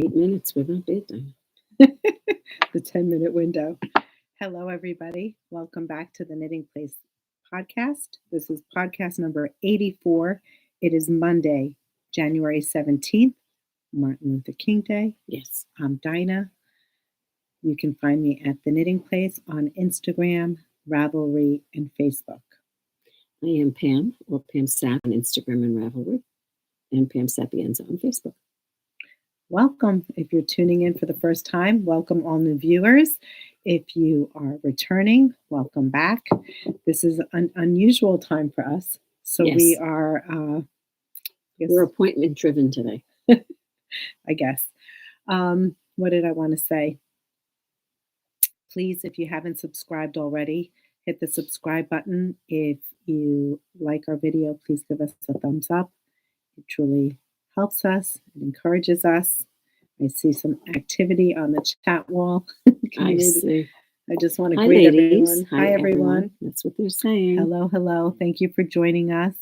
8 minutes without bedtime. The 10-minute window. Hello, everybody. Welcome back to the Knitting Place podcast. This is podcast number 84. It is Monday, January 17th, Martin Luther King Day. Yes. I'm Dina. You can find me at the Knitting Place on Instagram, Ravelry, and Facebook. I am Pam, or Pam Sap on Instagram and Ravelry, and Pam Sapienza on Facebook. Welcome. If you're tuning in for the first time, welcome all new viewers. If you are returning, welcome back. This is an unusual time for us. So Yes. we are, We're appointment driven today. I guess. What did I want to say? Please, if you haven't subscribed already, hit the subscribe button. If you like our video, please give us a thumbs up. It truly helps us. It encourages us. I see some activity on the chat wall. I see. I just want to Hi, greet ladies. everyone. Hi, everyone. That's what they're saying. Hello, hello. Thank you for joining us.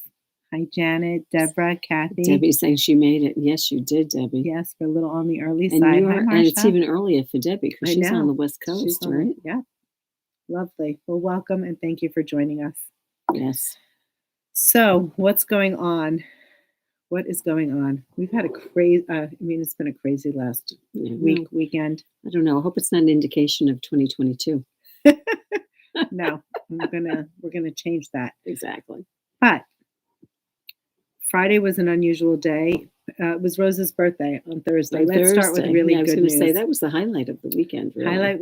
Hi, Janet, Deborah, Kathy. Debbie's saying she made it. Yes, you did, Debbie. Yes, we're a little on the early And, side. you're, Hi, and it's Marsha. even earlier for Debbie because I she's know. on the West She's Coast, on- right? Yeah. Lovely. Well, welcome and thank you for joining us. Yes. So, what's going on? What is going on? We've had a crazy, it's been a crazy last Yeah, weekend. I don't know. I hope it's not an indication of 2022. No, we're gonna change that. Exactly. But Friday was an unusual day. It was Rose's birthday on Thursday. On Let's start with Thursday. really I was good going to news. say that was the highlight of the weekend. Really. Highlight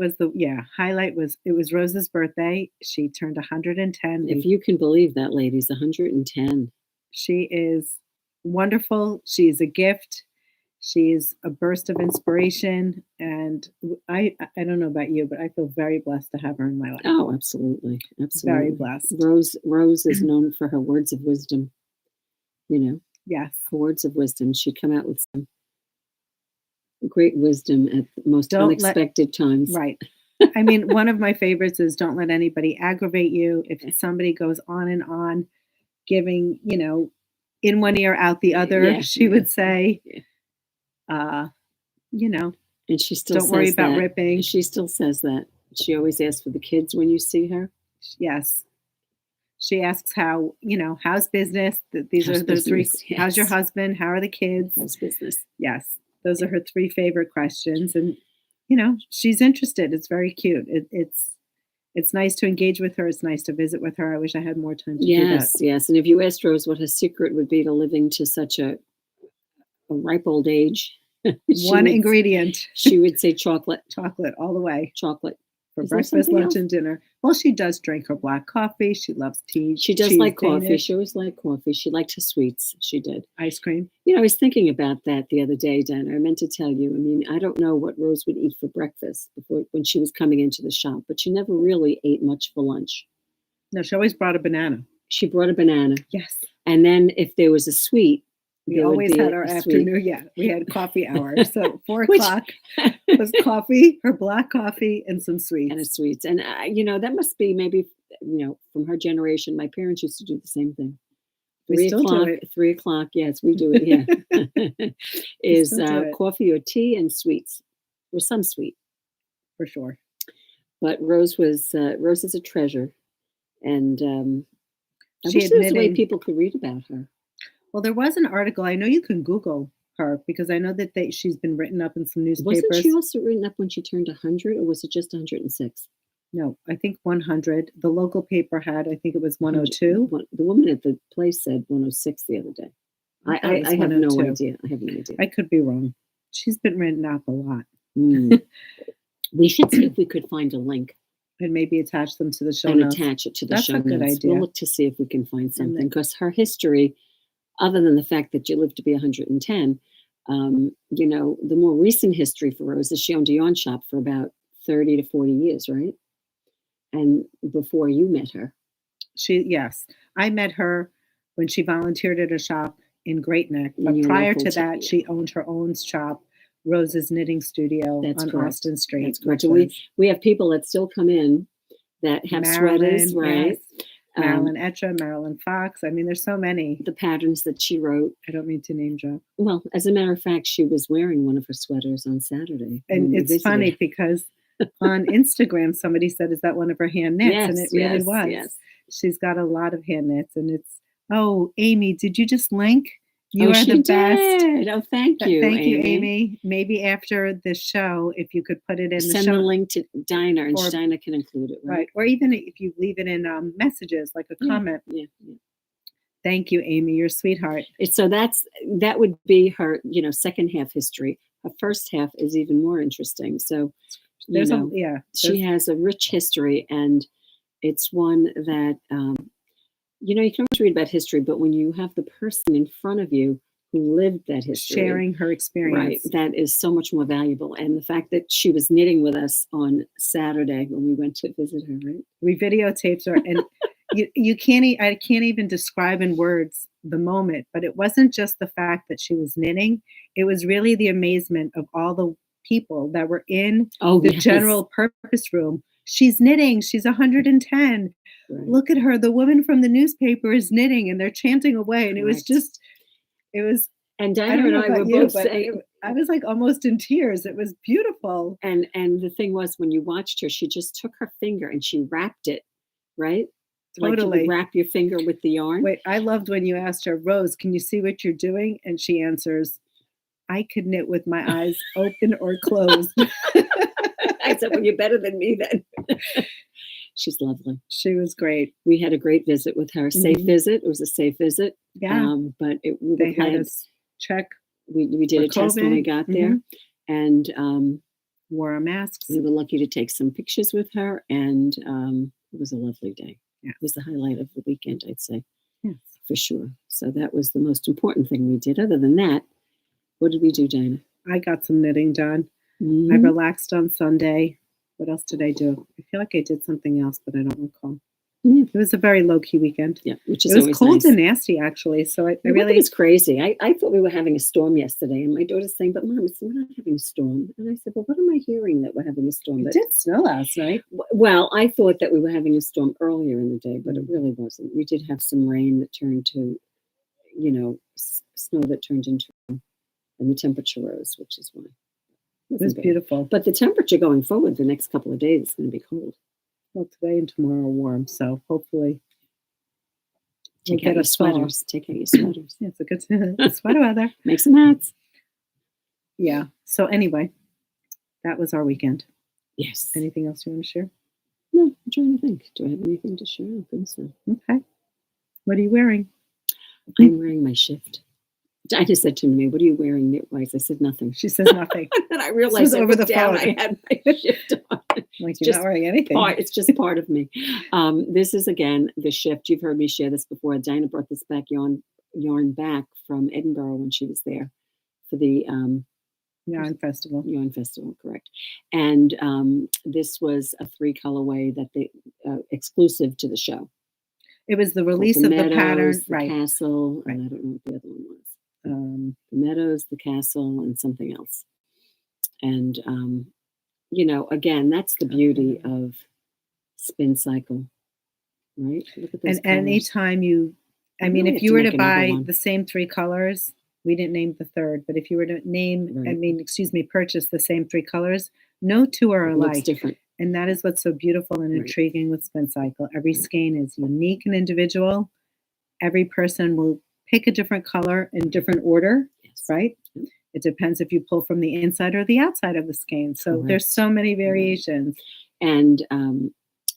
was it was Rose's birthday. She turned 110. If you can believe that, ladies, 110. She is wonderful. She's a gift. She's a burst of inspiration. And I don't know about you, but I feel very blessed to have her in my life. Oh, absolutely. Absolutely. Very blessed. Rose is known for her words of wisdom. You know, Yes. her words of wisdom. She'd come out with some great wisdom at the most Don't let- unexpected times. Right. I mean, one of my favorites is don't let anybody aggravate you. If somebody goes on, giving, in one ear, out the other, Yeah, she yeah. would say, Yeah. And she still don't worry says about that. ripping. She still says that. She always asks for the kids when you see her. Yes. She asks how, how's business? These How's are the three. business? Yes. How's your husband? How are the kids? How's business? Yes. Those are her three favorite questions. And, she's interested. It's very cute. It's nice to engage with her. It's nice to visit with her. I wish I had more time to do that. Yes. And if you asked Rose what her secret would be to living to such a ripe old age, One ingredient, she would say chocolate. chocolate all the way Chocolate. for Is there breakfast, something lunch, else? and dinner. Well, she does drink her black coffee. She loves tea. She does cheese, like coffee. Danish, She always liked coffee. She liked her sweets. She did. ice cream. I was thinking about that the other day, Dana. I meant to tell you. I mean, I don't know what Rose would eat for breakfast when she was coming into the shop, but she never really ate much for lunch. No, she always brought a banana. She brought a banana. Yes. And then if there was a sweet, We there would always be had a our sweet. afternoon. Yeah, we had coffee hour. So 4 Which- o'clock was coffee, her black coffee, and some sweets. And a sweets. And, that must be maybe, from her generation. My parents used to do the same thing. We 3 still do o'clock, it. 3 o'clock. Yes, we do it. Yeah. Is still do it. coffee or tea and sweets or some sweet. For sure. But Rose is a treasure. And I She wish there was a way admitted- people could read about her. Well, there was an article. I know you can Google her because I know that she's been written up in some newspapers. Wasn't she also written up when she turned 100 or was it just 106? No, I think 100. The local paper had, I think it was 102. The woman at the place said 106 the other day. I thought it was I have no 102. idea. I have no idea. I could be wrong. She's been written up a lot. Mm. We should see if we could find a link And maybe attach them to the show and notes. attach it to the That's show a good notes. idea. We'll look to see if we can find And something then- because her history, other than the fact that she lived to be 110, the more recent history for Rose is she owned a yarn shop for about 30 to 40 years, right? And before you met her. Yes. I met her when she volunteered at a shop in Great Neck. In But your prior local to town, that, yeah. she owned her own shop, Rose's Knitting Studio That's on correct. Austin Street. That's correct. which And was we have people that still come in that have Marilyn, sweaters, right? yes. Marilyn Etra, Marilyn Fox. I mean, there's so many. The patterns that she wrote. I don't mean to name drop. Well, as a matter of fact, she was wearing one of her sweaters on Saturday. And it's funny because on Instagram, somebody said, is that one of her hand knits? Yes, and it really was. Yes. She's got a lot of hand knits. And it's, oh, Amy, did you just link? You are she the best. Did. Oh, thank you. Thank you, Amy. Maybe after the show, if you could put it in Send the show. the link to Dina, and Dina can include it, right? Or even if you leave it in messages, like a comment. Yeah. Thank you, Amy. You're a sweetheart. So that would be her, second half history. Her first half is even more interesting. So, she has a rich history, and it's one that, you can always read about history, but when you have the person in front of you who lived that history, sharing her experience, right, that is so much more valuable. And the fact that she was knitting with us on Saturday when we went to visit her, right? We videotaped her, and I can't even describe in words the moment, but it wasn't just the fact that she was knitting. It was really the amazement of all the people that were in the general purpose room. She's knitting. She's 110. Right. Look at her. The woman from the newspaper is knitting, and they're chanting away. And it was just, and Dina and I were both saying, I was like almost in tears. It was beautiful. And the thing was, when you watched her, she just took her finger and she wrapped it, right? Totally. Like you would wrap your finger with the yarn. Wait, I loved when you asked her, Rose, can you see what you're doing? And she answers, I could knit with my eyes open or closed. I said, well, you're better than me then. She's lovely. She was great. We had a great visit with her. Safe visit. It was a safe visit. Yeah. But they had us check. We did a test when we got there, and wore our masks. We were lucky to take some pictures with her, and it was a lovely day. Yeah. It was the highlight of the weekend, I'd say. Yes. For sure. So that was the most important thing we did. Other than that, what did we do, Dina? I got some knitting done. I relaxed on Sunday. What else did I do? I feel like I did something else, but I don't recall. It was a very low-key weekend. Yeah, which is it was always cold nice. And nasty, actually. So I really... It was crazy. I thought we were having a storm yesterday, and my daughter's saying, but Mom, we're not having a storm. And I said, well, what am I hearing that we're having a storm? It did snow last night. Well, I thought that we were having a storm earlier in the day, but it really wasn't. We did have some rain that turned to, snow that turned into, and the temperature rose, which is why. It was beautiful. But the temperature going forward the next couple of days is going to be cold. Well, today and tomorrow are warm, so hopefully take out your sweaters. Take out your sweaters. Yeah, it's a good sweater weather. Make some hats. Yeah. So anyway, that was our weekend. Yes. Anything else you want to share? No, I'm trying to think. Do I have anything to share? I don't think so. Okay. What are you wearing? I'm wearing my shift. I just said to me, what are you wearing knit-wise? I said nothing. She says nothing. And I realized over the phone. I had my shift on. Like you're not wearing anything. It's just part of me. This is, again, the shift. You've heard me share this before. Dinah brought this yarn back from Edinburgh when she was there for the Yarn Festival. Yarn Festival, correct. And this was a 3 colorway that they exclusive to the show. It was the release of the pattern, the castle, and I don't know what the other one was. The meadows, the castle, and something else. And again, that's the beauty of spin cycle, right? Look at those and anytime if you were to buy the same 3 colors, we didn't name the third, but if you were to purchase the same 3 colors, no 2 are alike. It's different. And that is what's so beautiful and intriguing with spin cycle. Every skein is unique and individual. Every person will pick a different color in different order, right? Mm-hmm. It depends if you pull from the inside or the outside of the skein. So there's so many variations. And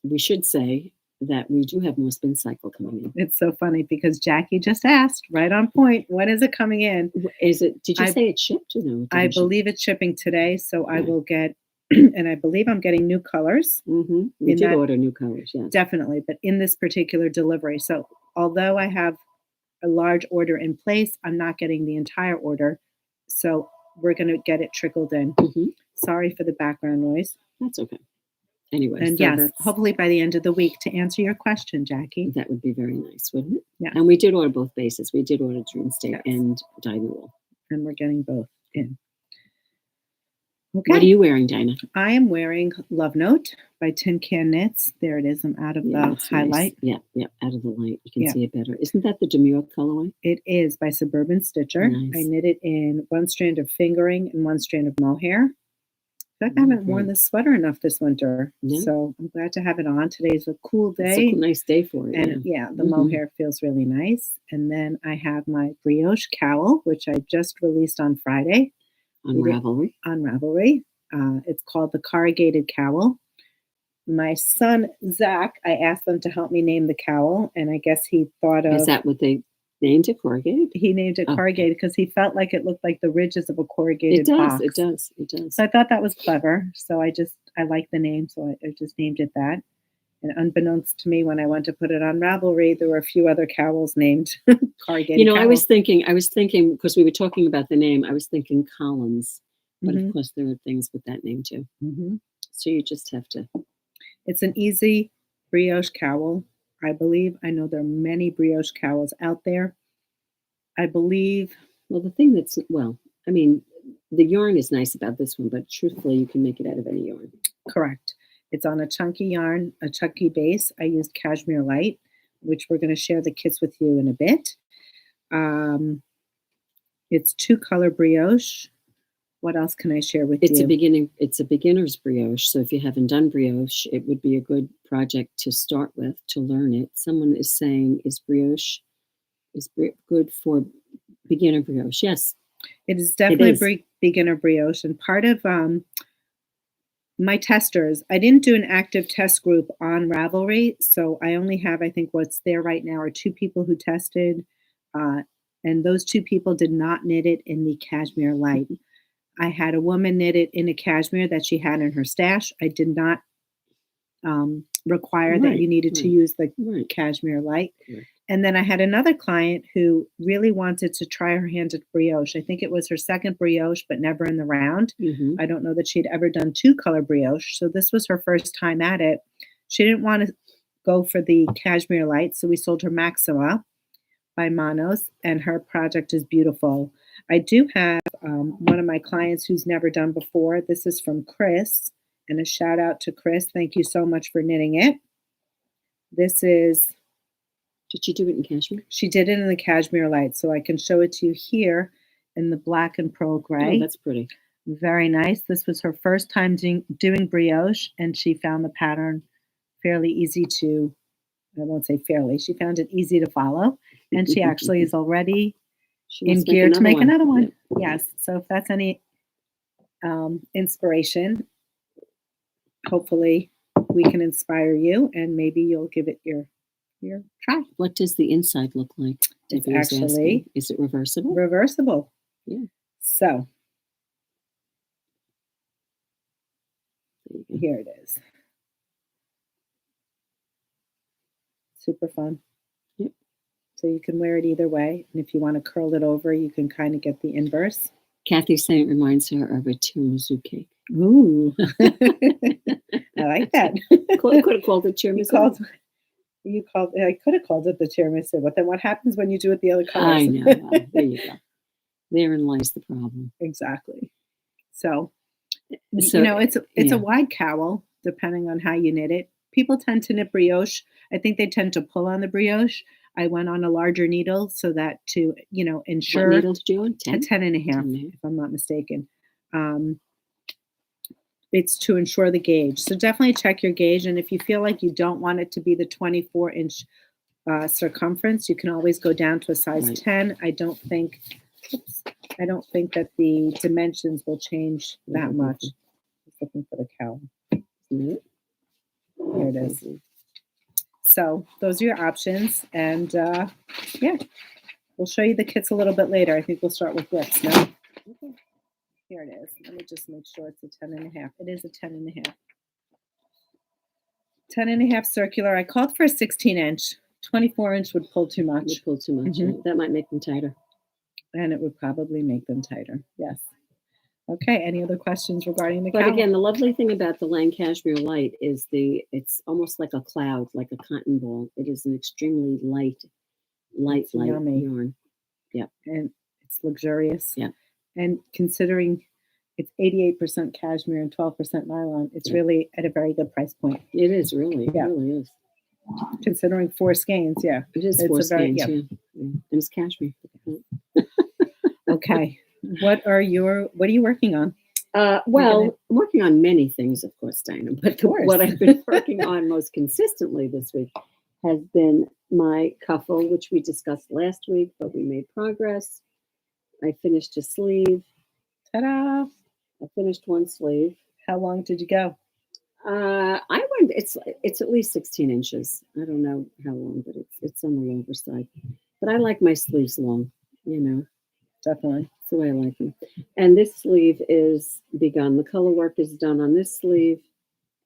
we should say that we do have more spin cycle coming in. It's so funny because Jackie just asked, right on point, when is it coming in? Did you say it's shipped or no? I believe it's shipping today. So I will get, and I believe I'm getting new colors. Mm-hmm. We did order new colors, yeah. Definitely, but in this particular delivery. So although I have a large order in place, I'm not getting the entire order. So we're going to get it trickled in. Mm-hmm. Sorry for the background noise. That's okay. Anyway. And yes, hopefully by the end of the week to answer your question, Jackie. That would be very nice, wouldn't it? Yeah. And we did order both bases. We did order Dream State and Dyed Wool. And we're getting both in. What are Okay. you wearing, Dina? I am wearing Love Note by Tincanknits. There it is. I'm out of Yeah, the it's highlight. nice. Yeah, out of the light. You can Yeah. see it better. Isn't that the Demure colorway? It is by Suburban Stitcher. I Nice. knit it in one strand of fingering and one strand of mohair. In fact, I haven't worn this sweater enough this winter, No. so I'm glad to have it on. Today's a cool It's day. a nice day for it. And the mohair feels really nice. And then I have my Brioche Cowl, which I just released on Friday. On Ravelry. On Ravelry. It's called the Corrugated Cowl. My son, Zach, I asked them to help me name the cowl, and I guess he thought of... Is that what they named it, corrugated? He named it corrugated because he felt like it looked like the ridges of a corrugated box. It does. So I thought that was clever. So I like the name, so I just named it that. And unbeknownst to me, when I went to put it on Ravelry, there were a few other cowls named corrugated cowl. I was thinking because we were talking about the name, I was thinking Collins, but of course there are things with that name too. So you just have to. It's an easy brioche cowl, I believe. I know there are many brioche cowls out there. I believe. Well, the thing that's, the yarn is nice about this one, but truthfully, you can make it out of any yarn. Correct. It's on a chunky yarn, a chunky base. I used Cashmere Light, which we're going to share the kits with you in a bit. It's 2-color brioche. What else can I share with you? It's a beginner's brioche. So if you haven't done brioche, it would be a good project to start with to learn it. Someone is saying, is brioche good for beginner brioche? Yes. It is definitely beginner brioche. And part of my testers, I didn't do an active test group on Ravelry. So I only have, I think what's there right now are 2 people who tested. And those 2 people did not knit it in the Cashmere Light. I had a woman knit it in a cashmere that she had in her stash. I did not require that you needed to use the Cashmere Light. And then I had another client who really wanted to try her hand at brioche. I think it was her second brioche, but never in the round. I don't know that she'd ever done 2-color brioche. So this was her first time at it. She didn't want to go for the Cashmere Light, so we sold her Maxima by Manos, and her project is beautiful. I do have one of my clients who's never done before. This is from Chris, and a shout out to Chris. Thank you so much for knitting it. This is... Did she do it in cashmere? She did it in the Cashmere Light, so I can show it to you here in the black and pearl gray. Oh, that's pretty. Very nice. This was her first time doing brioche, and she found the pattern fairly easy to... I won't say fairly. She found it easy to follow, and she actually is already in gear to make another one. Yes. So if that's any inspiration, hopefully we can inspire you, and maybe you'll give it your try. What does the inside look like? It's actually... Is it reversible? Reversible. Yeah. So here it is. Super fun. Yep. So you can wear it either way. And if you want to curl it over, you can kind of get the inverse. Kathy's saying it reminds her of a tiramisu cake. Ooh. I like that. Could have called it tiramisu. I could have called it the tiramisu, but then what happens when you do it the other colors? I know. There you go. Therein lies the problem. Exactly. So it's a wide cowl, depending on how you knit it. People tend to knit brioche. I think they tend to pull on the brioche. I went on a larger needle so that to, ensure... What needle did you on? 10 and a half, if I'm not mistaken. It's to ensure the gauge. So definitely check your gauge. And if you feel like you don't want it to be the 24-inch circumference, you can always go down to a size 10. I don't think that the dimensions will change that much. I'm looking for the cowl. Here it is. So those are your options. And we'll show you the kits a little bit later. I think we'll start with whips now. Okay. Here it is. Let me just make sure it's a 10 and a half. It is a 10 and a half. 10 and a half circular. I called for a 16-inch. 24-inch would pull too much. Would pull too much. Mm-hmm. That might make them tighter. And it would probably make them tighter. Yes. Okay. Any other questions regarding the cowl? But again, the lovely thing about the Lang Cashmere Light is it's almost like a cloud, like a cotton ball. It is an extremely light yummy yarn. Yeah. And it's luxurious. Yeah. And considering It's 88% cashmere and 12% nylon. It's really at a very good price point. It is really. Yeah. It really is. Considering 4 skeins, yeah. It is It's 4 a very- skeins, yeah. yeah. And it's cashmere. Okay. What are you working on? Well, I'm working on many things, of course, Dina, but course. what I've been working on most consistently this week has been my Kuffel, which we discussed last week, but we made progress. I finished a sleeve. Ta-da! I finished one sleeve. How long did you go? It's at least 16 inches. I don't know how long, but it's on the longer side. But I like my sleeves long, you know. Definitely. That's the way I like them. And this sleeve is begun. The color work is done on this sleeve,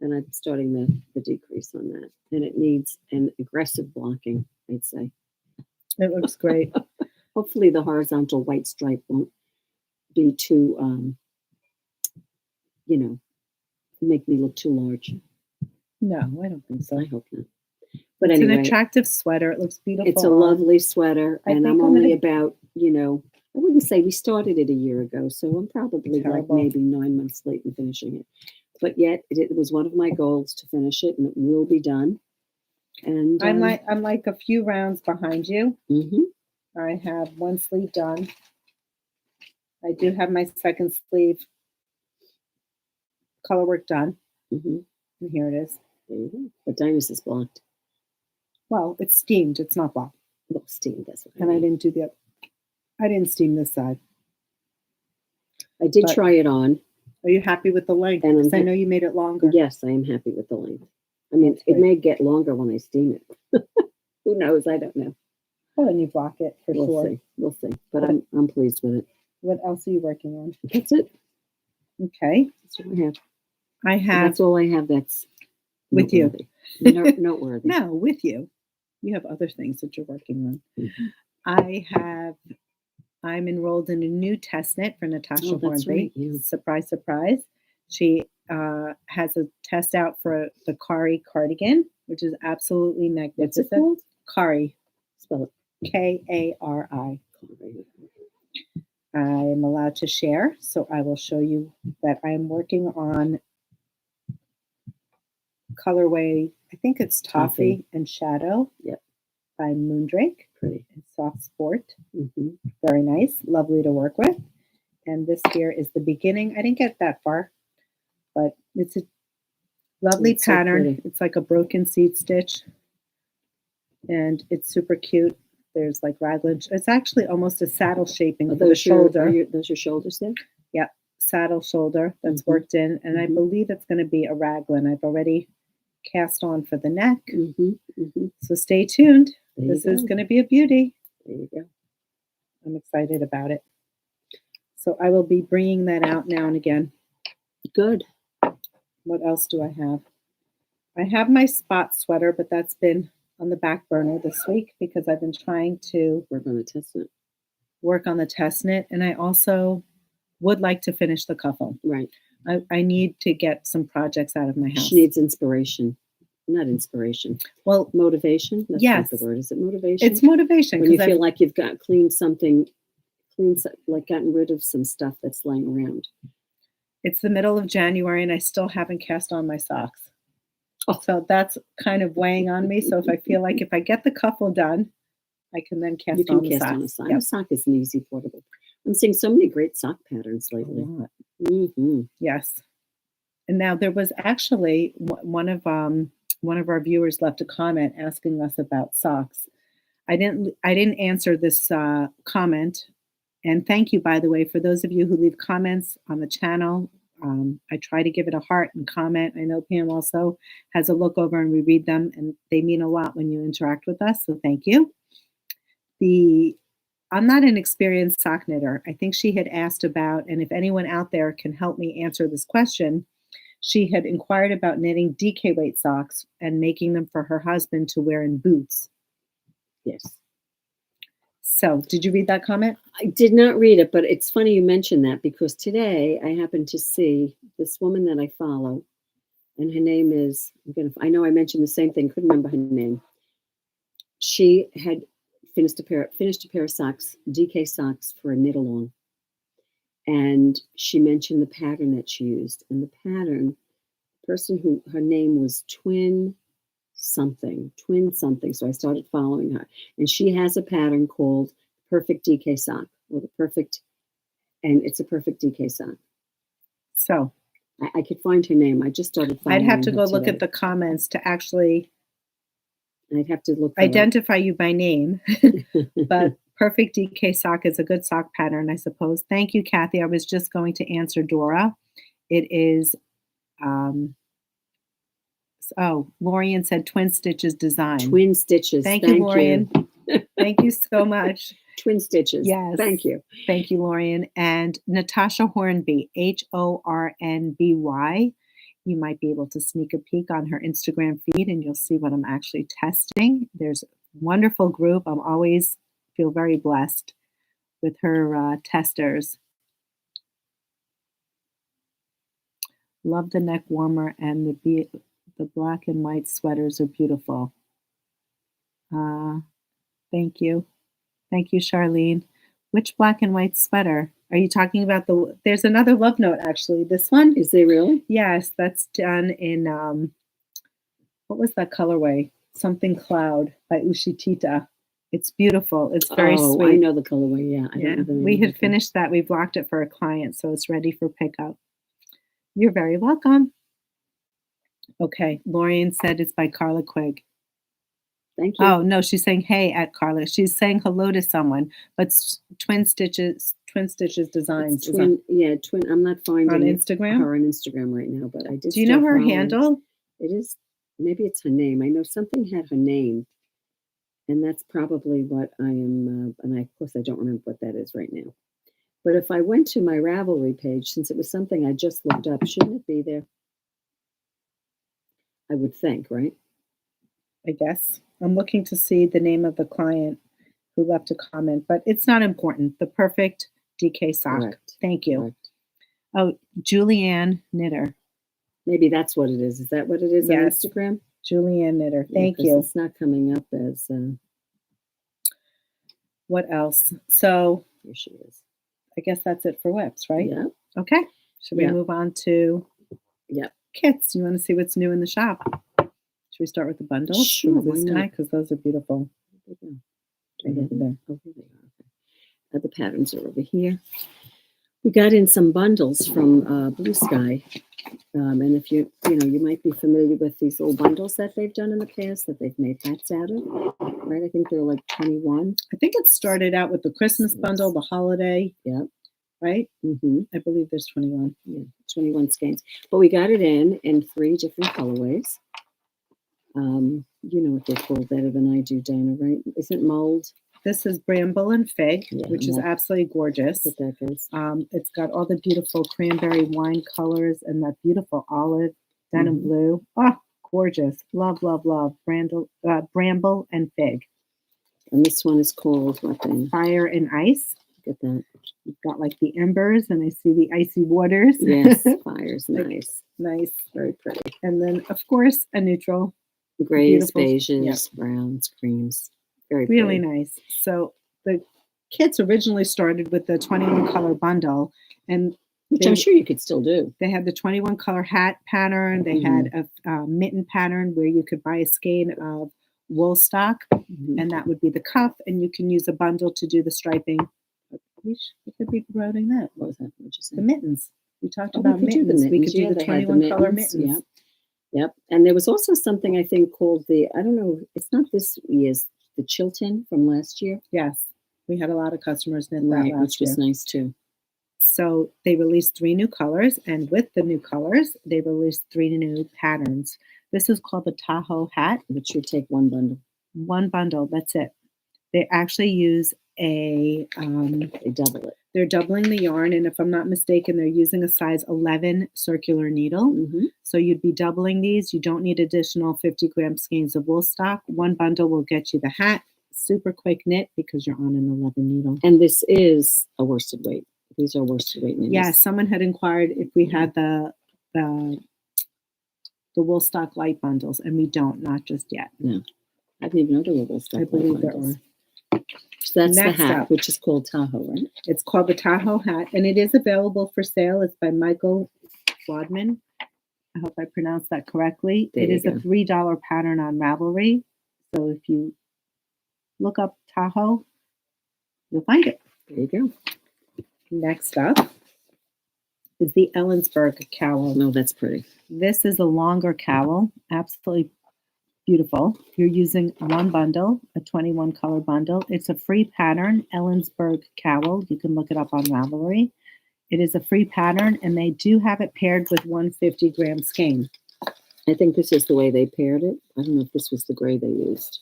and I'm starting the decrease on that. And it needs an aggressive blocking, I'd say. It looks great. Hopefully the horizontal white stripe won't be too, make me look too large. No, I don't think so. I hope not. But It's anyway, an attractive sweater. It looks beautiful. it's a lovely sweater, I and think I'm I'm only gonna- about, I wouldn't say we started it a year ago, so I'm probably Terrible. like maybe 9 months late in finishing it. But yet, it was one of my goals to finish it, and it will be done. And I'm like a few rounds behind you. mhm. I have one sleeve done. I do have my second sleeve color work done. Mhm. And here it is. There you go. But Dina's is blocked. Well, it's steamed. It's not blocked. Well, steamed, that's what I And I mean. didn't steam this side. I did but- try it on. Are you happy with the length? And I'm Because I ha- know you made it longer. Yes, I am happy with the length. I mean, That's it great. may get longer when I steam it. Who knows? I don't know. Well, then you block it for We'll sure. see. We'll see. But Okay. I'm pleased with it. What else are you working on? That's it. Okay. That's what I have. I have That's all I have. That's with you. noteworthy. Noteworthy. No, with you. You have other things that you're working on. Mhm. I'm enrolled in a new test knit for Natasja Oh, that's Hornby. right, yeah. Surprise, surprise. She has a test out for the Kari cardigan, which is absolutely What's it magnificent. called? Kari, Spell it. Kari. I am allowed to share, so I will show you that I am working on colorway, I think it's Toffee and Shadow. Yep. By Moondrake. Pretty. Soft Sport. Mm-hmm. Very nice. Lovely to work with. And this here is the beginning. I didn't get that far, but it's a lovely It's so pattern. pretty. It's like a broken seed stitch. And it's super cute. There's like raglan. It's actually almost a saddle shaping for the shoulder. Those your shoulders there? Saddle shoulder that's Mhm. worked in. And I Mhm. believe it's going to be a raglan. I've already cast on for the neck. Mm-hmm. Mm-hmm. So stay tuned. There This you is go. going to be a beauty. There you go. I'm excited about it. So I will be bringing that out now and again. Good. What else do I have? I have my spot sweater, but that's been on the back burner this week because I've been trying to We're going to test it. work on the test knit. And I also would like to finish the Kuffel. Right. I need to get some projects out of my house. She needs inspiration. Not inspiration. Well, Motivation. That's yes. not the word. Is it motivation? it's motivation. when you 'cause feel like you've got like gotten rid of some stuff that's lying around. it's the middle of January and I still haven't cast on my socks. Oh. So that's kind of weighing on me. So if I feel like if I get the Kuffel done, I can then cast You can on the cast socks. on a sock. Yep. A sock is an easy portable. I'm seeing so many great sock patterns A lately. lot. Mm-hmm. Yes. And now there was actually one of our viewers left a comment asking us about socks. I didn't answer this comment. And thank you, by the way, for those of you who leave comments on the channel. I try to give it a heart and comment. I know Pam also has a look over and we read them, and they mean a lot when you interact with us. So thank you. I'm not an experienced sock knitter. I think she had asked about, and if anyone out there can help me answer this question, she had inquired about knitting DK weight socks and making them for her husband to wear in boots. Yes. So, did you read that comment? I did not read it, but it's funny you mentioned that because today I happened to see this woman that I follow, and her name is, I know I mentioned the same thing, couldn't remember her name. She had finished a pair of socks, DK socks for a knit along. And she mentioned the pattern that she used. And the pattern, person who, her name was Twin something. So I started following her. And she has a pattern called Perfect DK Sock, or the perfect, and it's a perfect DK sock. So I could find her name. I just started following I'd have to her go look today. at the comments to actually I'd have to look identify you by name. But Perfect DK Sock is a good sock pattern, I suppose. Thank you, Kathy. I was just going to answer Dora. It is, Lorian said Twin Stitches Design. Twin Stitches. Thank you, Lorian. Thank you so much. Twin Stitches. Yes. Thank you. Thank you, Lorian. And Natasja Hornby, Hornby. You might be able to sneak a peek on her Instagram feed and you'll see what I'm actually testing. There's a wonderful group. I'm always feel very blessed with her testers. Love the neck warmer and the black and white sweaters are beautiful. Thank you. Thank you, Charlene. Which black and white sweater? Are you talking about there's another love note, actually. This one? Is there really? Yes, that's done in, what was that colorway? Something Cloud by Ushitita. It's beautiful. It's very sweet. I know the colorway, yeah. We had finished that. We've locked it for a client, so it's ready for pickup. You're very welcome. Okay, Lorian said it's by Carla Quigg. Thank you. Oh, no, she's saying hey at Carla. She's saying hello to someone, but Twin Stitches Designs. Twin. I'm not finding on Instagram? her on Instagram right now, but I did. Do you know her handle? It is, maybe it's her name. I know something had her name, and that's probably what I am, and of course I don't remember what that is right now. But if I went to my Ravelry page, since it was something I just looked up, shouldn't it be there? I would think, right? I guess. I'm looking to see the name of the client who left a comment, but it's not important. The Perfect DK Sock. Correct. Thank you. Correct. Oh, Julianne Knitter. Maybe that's what it is. Is that what it is on Instagram? Julianne Knitter. Thank you. It's not coming up as... What else? So... Here she is. I guess that's it for whips, right? Yeah. Okay. Should we move on to kits? You want to see what's new in the shop? Should we start with the bundles? Sure. Because those are beautiful. Right over there. Oh, here they are. Okay. The patterns are over here. We got in some bundles from Blue Sky. And if you might be familiar with these little bundles that they've done in the past that they've made hats out of, right? I think they're like 21. I think it started out with the Christmas bundle, the holiday. Yeah. Right? Mm-hmm. I believe there's 21. Yeah, 21 skeins. But we got it in 3 different colorways. You know what they're called better than I do, Dina, right? Isn't mold? This is Bramble and Fig, which is absolutely gorgeous. Look at that, guys. It's got all the beautiful cranberry wine colors and that beautiful olive, denim blue. Oh, gorgeous. Love, love, love. Bramble and Fig. And this one is called what then? Fire and Ice. Look at that. You've got like the embers and I see the icy waters. Yes, fire's nice. Nice. Very pretty. And then, of course, a neutral. Grays, beiges, browns, creams. Very really pretty. Nice. So the kits originally started with the 21 color bundle, and which I'm sure you could still do. They had the 21 color hat pattern. They had a mitten pattern where you could buy a skein of wool stock, and that would be the cuff, and you can use a bundle to do the striping. We could be promoting that. What was that? What'd you say? The mittens. We talked about mittens. We could do the 21 color mittens. Yep. And there was also something I think called I don't know, it's not this year's, the Chilton from last year. Yes. We had a lot of customers knit that last year. Which was nice too. So they released 3 new colors, and with the new colors, they released 3 new patterns. This is called the Tahoe Hat. Which should take 1 bundle. 1 bundle, that's it. They actually use they double it. They're doubling the yarn, and if I'm not mistaken, they're using a size 11 circular needle. So you'd be doubling these. You don't need additional 50-gram skeins of wool stock. 1 bundle will get you the hat. Super quick knit because you're on an 11 needle. And this is a worsted weight. These are worsted weight knits. Yeah, someone had inquired if we had the wool stock light bundles, and we don't, not just yet. No, I didn't even know there were wool stock. I believe there are. That's Next the hat, up. which is called Tahoe, right? It's called the Tahoe Hat, and it is available for sale. It's by Michael Wadman. I hope I pronounced that correctly. There It you is a go. $3 pattern on Ravelry. So if you look up Tahoe, you'll find it. There you go. Next up is the Ellensburg Cowell. No, that's pretty. This is a longer cowl, absolutely beautiful. You're using one bundle, a 21 color bundle. It's a free pattern, Ellensburg Cowell. You can look it up on Ravelry. It is a free pattern, and they do have it paired with 150-gram skein. I think this is the way they paired it. I don't know if this was the gray they used.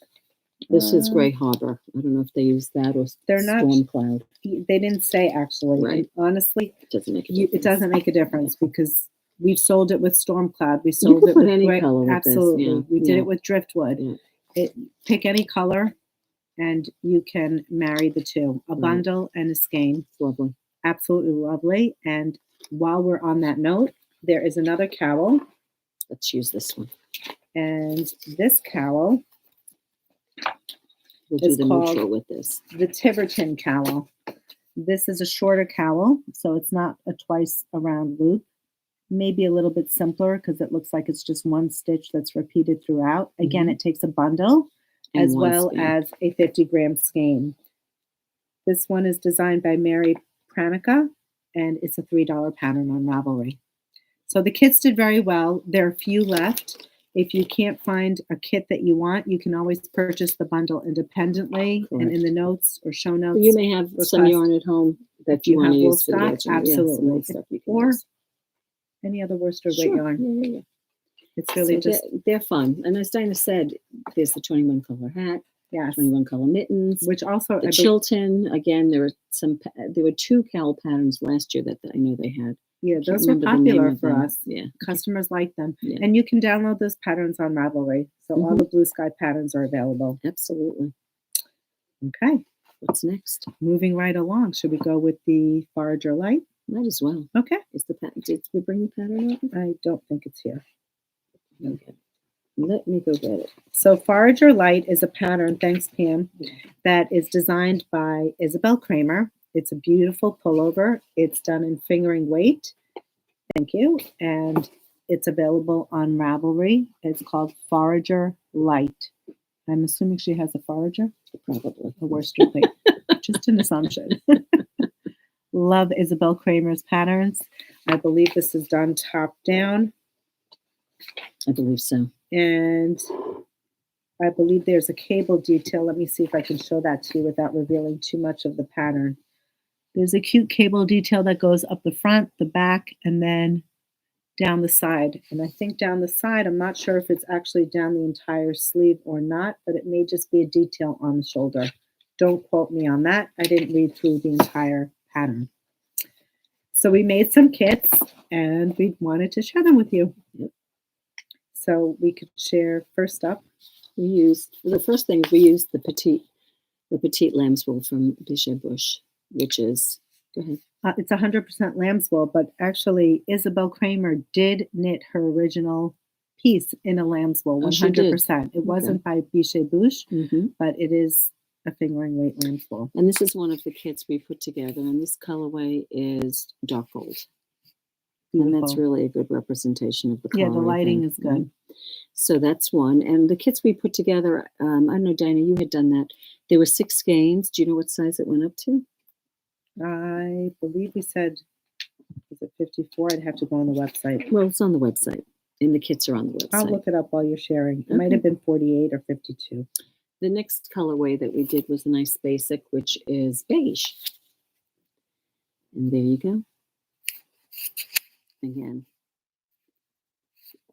This is Gray Harbor. I don't know if they used that or They're not- Storm Cloud. They didn't say, actually. Right. And honestly, It doesn't make a difference. it doesn't make a difference because we've sold it with Storm Cloud. We You sold could it put with any gray. color with this. Absolutely. Yeah. We did Yeah. it with Driftwood. Yeah. Pick any color, and you can marry the two, a Right. bundle and a skein. It's lovely. Absolutely lovely. And while we're on that note, there is another cowl, Let's use this one. and this cowl, We'll do It's the called- neutral with this. the Tibberton Cowl. This is a shorter cowl, so it's not a twice around loop. Maybe a little bit simpler because it looks like it's just one stitch that's repeated throughout. Again, Mhm. it takes a bundle And as one well skein. as a 50-gram skein. This one is designed by Mary Pranica, and it's a $3 pattern on Ravelry. So the kits did very well. There are a few left. If you can't find a kit that you want, you can always purchase the bundle independently and in Correct. the notes or show notes. You may have some request. yarn at home that If you you want to have wool use for the stock, edging. Yeah, some wool absolutely. stuff you can Or use. any other worsted weight Sure. yarn. Yeah. It's really So just, they're fun. And as Dinah said, there's the 21 color hat, yes. 21 color mittens, Which also, the Chilton. Again, there were two cowl patterns last year that I know they had. yeah, Can't those were remember the name popular of for them. us. Yeah. Customers like them. Yeah. And you can download those patterns on Ravelry. So all Mhm. the blue sky patterns are available. Absolutely. Okay, What's next? moving right along. Should we go with the Forager Light? Might as well. Okay. Is the pattern? Did we bring the pattern over? I don't think it's here. Okay. Let me go get it. So Forager Light is a pattern, thanks Pam, Yeah. that is designed by Isabel Kramer. It's a beautiful pullover. It's done in fingering weight. Thank you. And it's available on Ravelry. It's called Forager Light. I'm assuming she has a Forager, Probably. a worsted weight. Just an assumption. Love Isabel Kramer's patterns. I believe this is done top down. I believe so. And I believe there's a cable detail. Let me see if I can show that to you without revealing too much of the pattern. There's a cute cable detail that goes up the front, the back, and then down the side. And I think down the side, I'm not sure if it's actually down the entire sleeve or not, but it may just be a detail on the shoulder. Don't quote me on that. I didn't read through the entire pattern. So we made some kits and we wanted to share them with you. Yep. So we could share first up. We used the first thing we used the petite lamb's wool from Bichet Bush, which is go ahead. It's 100% lamb's wool, but actually Isabel Kramer did knit her original piece in a lamb's wool, Oh, she did. 100%. It wasn't by Bichet Bush, Mm-hmm. but it is a fingering weight lamb's wool. And this is one of the kits we put together, and this colorway is dark gold. And that's Beautiful. really a good representation of the color. Yeah, the I lighting think. is good. So that's one. And the kits we put together, I don't know, Dinah, you had done that. There were 6 skeins. Do you know what size it went up to? I believe we said, is it 54? I'd have to go on the website. Well, it's on the website, and the kits are on the website. I'll look it up while you're sharing. It might Okay. have been 48 or 52. The next colorway that we did was a nice basic, which is beige. And there you go. Again,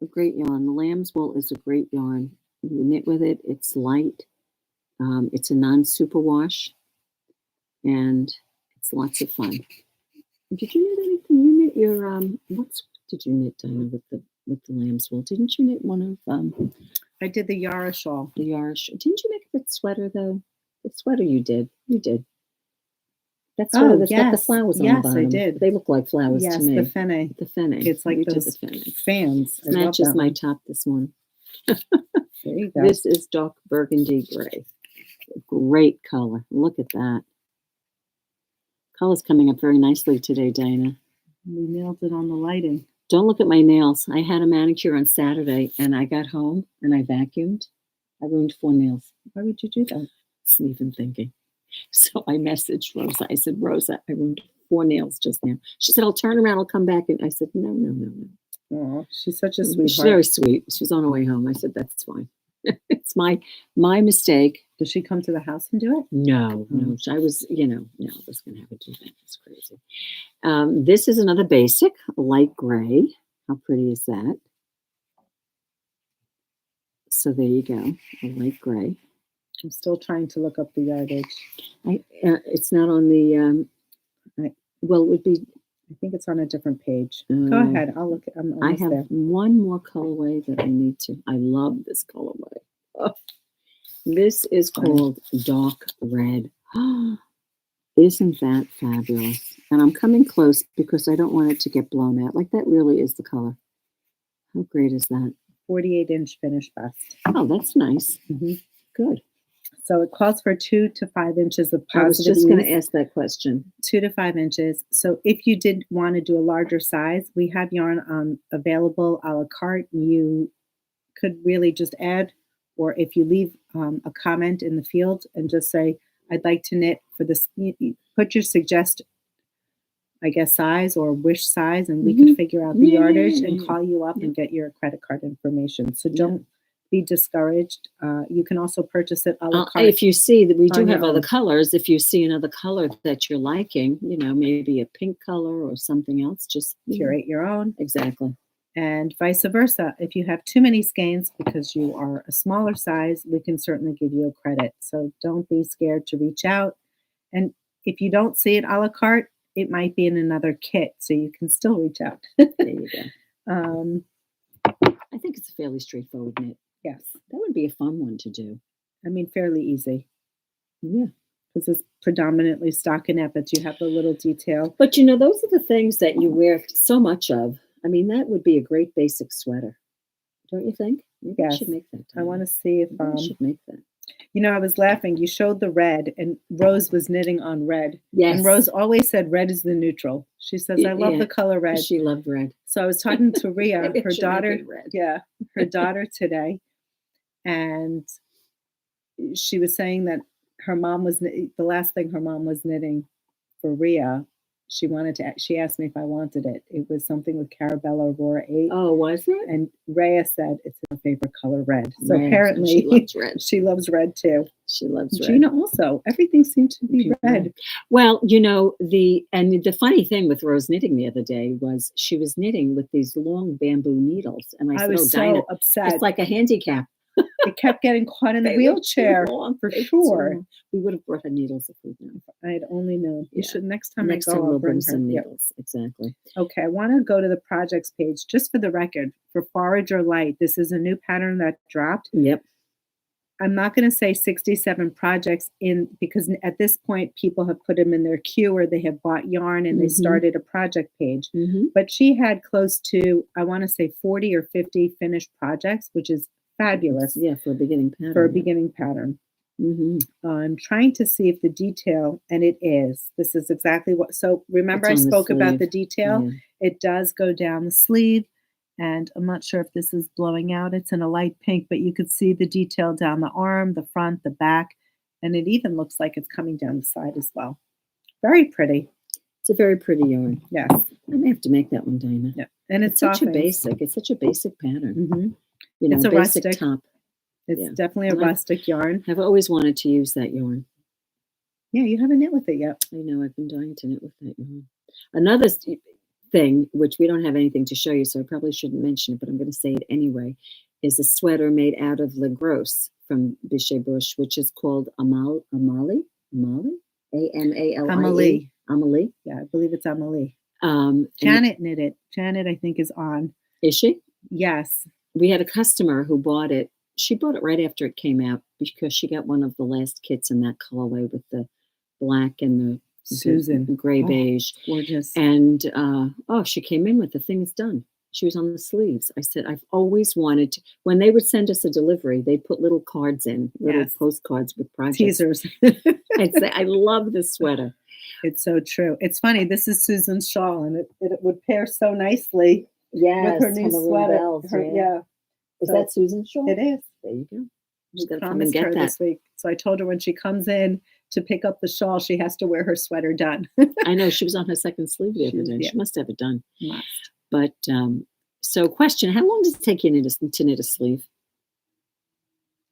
a great yarn. The lamb's wool is a great yarn. You knit with it. It's light. It's a non-superwash, and it's lots of fun. Did you knit anything? You knit your what did you knit, Dinah, with the lamb's wool? Didn't you knit one of I did the Yara shawl. the Yarish? Didn't you make a bit sweater though? The sweater you did. You did. That sweater that's got the yes. flowers on Yes, the bottom. I did. They look like flowers Yes, to me. the fenne. The fenne. It's like You did those the fenne. fans. I love Matches that my one. top this morning. There you go. This is dark burgundy gray. Great color. Look at that. Color's coming up very nicely today, Dina. We nailed it on the lighting. Don't look at my nails. I had a manicure on Saturday, and I got home, and I vacuumed. I ruined 4 nails. Why would you do that? Wasn't even thinking. So I messaged Rosa. I said, Rosa, I ruined 4 nails just now. She said, I'll turn around. I'll come back. And I said, no. Oh, she's such a sweetheart. She's very sweet. She was on her way home. I said, that's fine. It's my mistake. Does she come to the house and do it? No. I was, no, I was going to have her do that. It's crazy. This is another basic, light gray. How pretty is that? So there you go, a light gray. I'm still trying to look up the yardage. It's not on the, well, it would be. I think it's on a different page. Go ahead. I'll look. I have there. one more colorway that I need to. I love this colorway. Oh, this is called Dark Red. Isn't that fabulous? And I'm coming close because I don't want it to get blown out. Like that really is the color. How great is that? 48-inch finished bust. Oh, that's nice. Mm-hmm. Good. So it calls for 2 to 5 inches of positive. I was just going to ask that question. 2 to 5 inches. So if you did want to do a larger size, we have yarn available a la carte. You could really just add, or if you leave a comment in the field and just say, I'd like to knit for this, put your size or wish size, and we can figure out the yardage and call you up and get your credit card information. So don't be discouraged. You can also purchase it a la carte. If you see that we do have other colors, if you see another color that you're liking, maybe a pink color or something else, just curate your own. Exactly. And vice versa. If you have too many skeins because you are a smaller size, we can certainly give you a credit. So don't be scared to reach out. And if you don't see it a la carte, it might be in another kit, so you can still reach out. There you go. I think it's a fairly straightforward knit. Yes. That would be a fun one to do. I mean, fairly easy. Yeah. Because it's predominantly stockinette, but you have the little detail. But those are the things that you wear so much of. I mean, that would be a great basic sweater. Don't you think? Maybe I should make that. I want to see if I should make that. I was laughing. You showed the red, and Rose was knitting on red. Yes. And Rose always said red is the neutral. She says, I love the color red. She loved red. So I was talking to Rhea, her daughter. Her daughter today. And she was saying that her mom was, the last thing her mom was knitting for Rhea, she asked me if I wanted it. It was something with Carabella Aurora 8. Oh, was it? And Rhea said it's her favorite color, red. So apparently she loves red. She loves red too. She loves red. Gina also. Everything seemed to be red. Well, the funny thing with Rose knitting the other day was she was knitting with these long bamboo needles. And I said, was so Dinah, upset. It's like a handicap. It kept getting caught in the wheelchair for sure. We would have brought her needles if we'd known. I'd only known. You should next time we'll bring some needles. Exactly. Okay, I want to go to the projects page just for the record for Forager Light. This is a new pattern that dropped. Yep. I'm not going to say 67 projects because at this point people have put them in their queue or they have bought yarn and they started a project page. But she had close to, I want to say 40 or 50 finished projects, which is fabulous. Yeah, for a beginning pattern. I'm trying to see if the detail, and this is exactly what, so remember I spoke about the detail. Yeah. It does go down the sleeve, and I'm not sure if this is blowing out. It's in a light pink, but you could see the detail down the arm, the front, the back, and it even looks like it's coming down the side as well. Very pretty. It's a very pretty yarn. Yes. I may have to make that one, Dina. Yeah. And it's such a basic. It's such a basic pattern. It's a basic rustic top. It's definitely a rustic yarn. I've always wanted to use that yarn. Yeah, you haven't knit with it yet. I know. I've been dying to knit with that yarn. Another thing, which we don't have anything to show you, so I probably shouldn't mention it, but I'm going to say it anyway, is a sweater made out of Le Gros from Bichet Bush, which is called Amalie? A-M-A-L-I-E? Amalie. Yeah, I believe it's Amalie. Janet knit it. Janet, I think, is on. Is she? Yes. We had a customer who bought it. She bought it right after it came out because she got one of the last kits in that colorway with the black and the Susan gray beige. Gorgeous. And she came in with the thing is done. She was on the sleeves. I said, I've always wanted to. When they would send us a delivery, they put little cards in, little postcards with projects. Teasers. I'd say, I love this sweater. It's so true. It's funny. This is Susan's shawl, and it would pair so nicely with her new sweater. Bells, Is that Susan's shawl? It is. There you go. She's going to come and get that this week. So I told her when she comes in to pick up the shawl, she has to wear her sweater done. I know. She was on her second sleeve the other day. Yeah. She must have it done. Must. But so question, how long does it take you to knit a sleeve?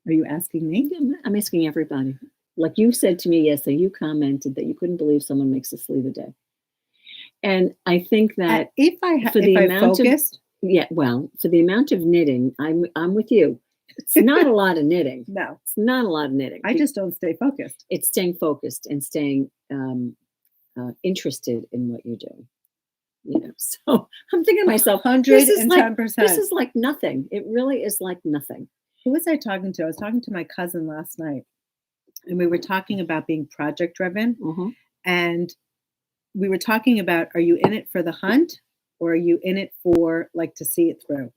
Are you asking me? I'm asking everybody. Like you said to me yesterday, you commented that you couldn't believe someone makes a sleeve a day. And I think that if I focused, for the amount of knitting, I'm with you. It's not a lot of knitting. No, it's not a lot of knitting. I just don't stay focused. It's staying focused and staying interested in what you're doing. You know, so I'm thinking to myself, 110%. This is like nothing. It really is like nothing. Who was I talking to? I was talking to my cousin last night, and we were talking about being project driven. Mm-hmm. And we were talking about, are you in it for the hunt, or are you in it for like to see it through?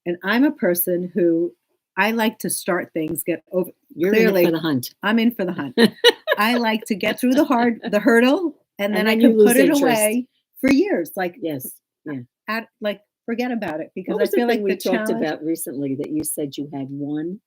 And I'm a person who I like to start things, get over. You're clearly in for the hunt. I'm in for the hunt. I like to get through the hurdle, and then I can put it away for years. Like, yes, yeah. Forget about it, because I feel like we talked challenge about recently that you said you had one,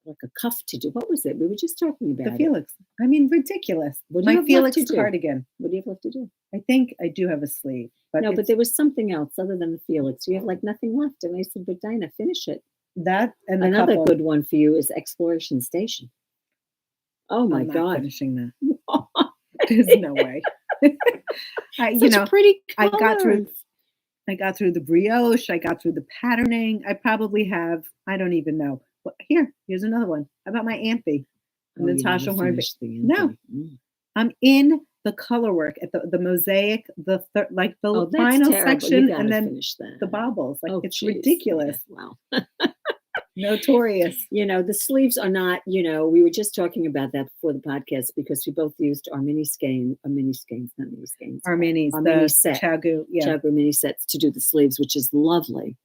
like a cuff to do. What was it? We were just talking about the Felix. I mean, ridiculous. My Felix cardigan. What do you have left to do? I think I do have a sleeve. But no, but there was something else other than the Felix. You have like nothing left. And I said, but Dina, finish it. That and another good one for you is Exploration Station. Oh my God. Finishing that. There's no way. Pretty colors. I got through the brioche. I got through the patterning. I probably have, I don't even know. Here's another one. How about my Anthe? Natasja Hornby. No. I'm in the color work at the mosaic, the final section, and then the baubles. Like, it's ridiculous. Wow. Notorious. The sleeves are not, we were just talking about that before the podcast, because we both used our mini skeins, our mini set, Chagu mini sets to do the sleeves, which is lovely.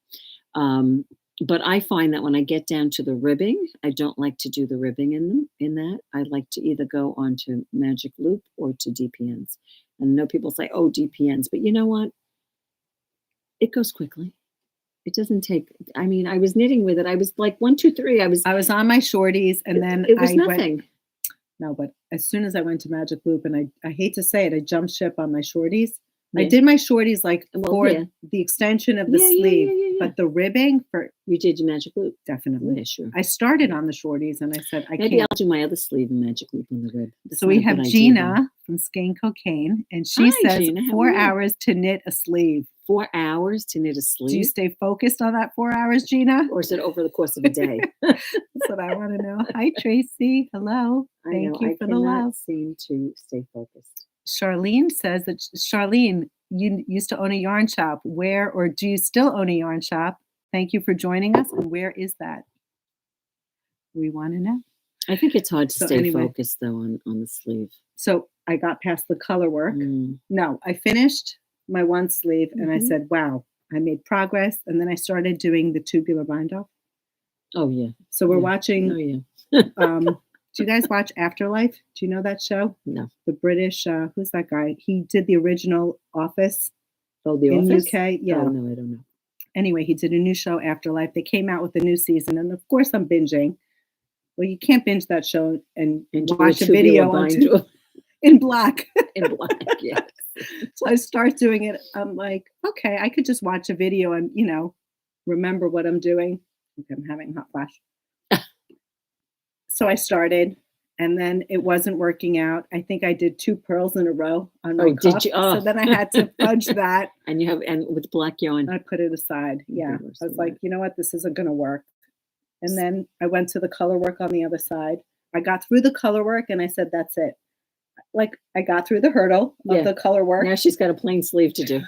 But I find that when I get down to the ribbing, I don't like to do the ribbing in that. I like to either go on to Magic Loop or to DPNs. And I know people say, oh, DPNs, but you know what? It goes quickly. It doesn't take, I was knitting with it. I was like 1, 2, 3. I was on my shorties, and then it was nothing. No, but as soon as I went to Magic Loop, and I hate to say it, I jumped ship on my shorties. Yeah. I did my shorties the extension of the sleeve, but the ribbing you did your Magic Loop, definitely. Yeah, sure. I started on the shorties, and I said maybe I'll do my other sleeve in Magic Loop on the rib. So we have Gina from Skein Cocaine, and she says Gina, 4 hours to knit a sleeve. 4 hours to knit a sleeve. Do you stay focused on that 4 hours, Gina? Or is it over the course of a day? That's what I want to know. Hi, Tracy. Hello. Thank you for the love. I seem to stay focused. Charlene says that, Charlene, you used to own a yarn shop. Where, or do you still own a yarn shop? Thank you for joining us. And where is that? We want to know. I think it's hard to stay focused, though, on the sleeve. So I got past the color work. No, I finished my one sleeve, and I said, wow, I made progress. And then I started doing the tubular bind off. Oh, yeah. So we're watching. Oh, yeah. Do you guys watch Afterlife? Do you know that show? No. The British, who's that guy? He did the original Office. Oh, The Office? UK. Yeah. Oh, no, I don't know. Anyway, he did a new show, Afterlife. They came out with a new season. And of course, I'm binging. Well, you can't binge that show and watch a video in black. In black, yeah. So I start doing it. I'm like, okay, I could just watch a video and, remember what I'm doing. Okay, I'm having a hot flash. So I started, and then it wasn't working out. I think I did 2 pearls in a row on my cuff. Did you? Oh. So then I had to fudge that. And with black yarn. I put it aside. Yeah. I was like, you know what? This isn't going to work. And then I went to the color work on the other side. I got through the color work, and I said, that's it. Like, I got through the hurdle of the color work. Now she's got a plain sleeve to do.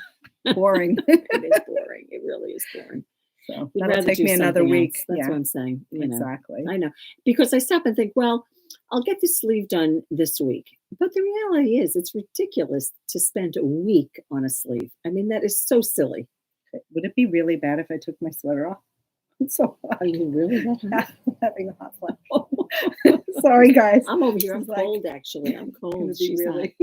Boring. It is boring. It really is boring. So that'll take me another week. That's what I'm saying. Exactly. I know. Because I stop and think, well, I'll get the sleeve done this week. But the reality is, it's ridiculous to spend a week on a sleeve. I mean, that is so silly. Would it be really bad if I took my sweater off? It's so hot. Are you really that hot? I'm having a hot flash. Sorry, guys. I'm over here. This I'm is like cold, actually. I'm gonna cold. be She's really.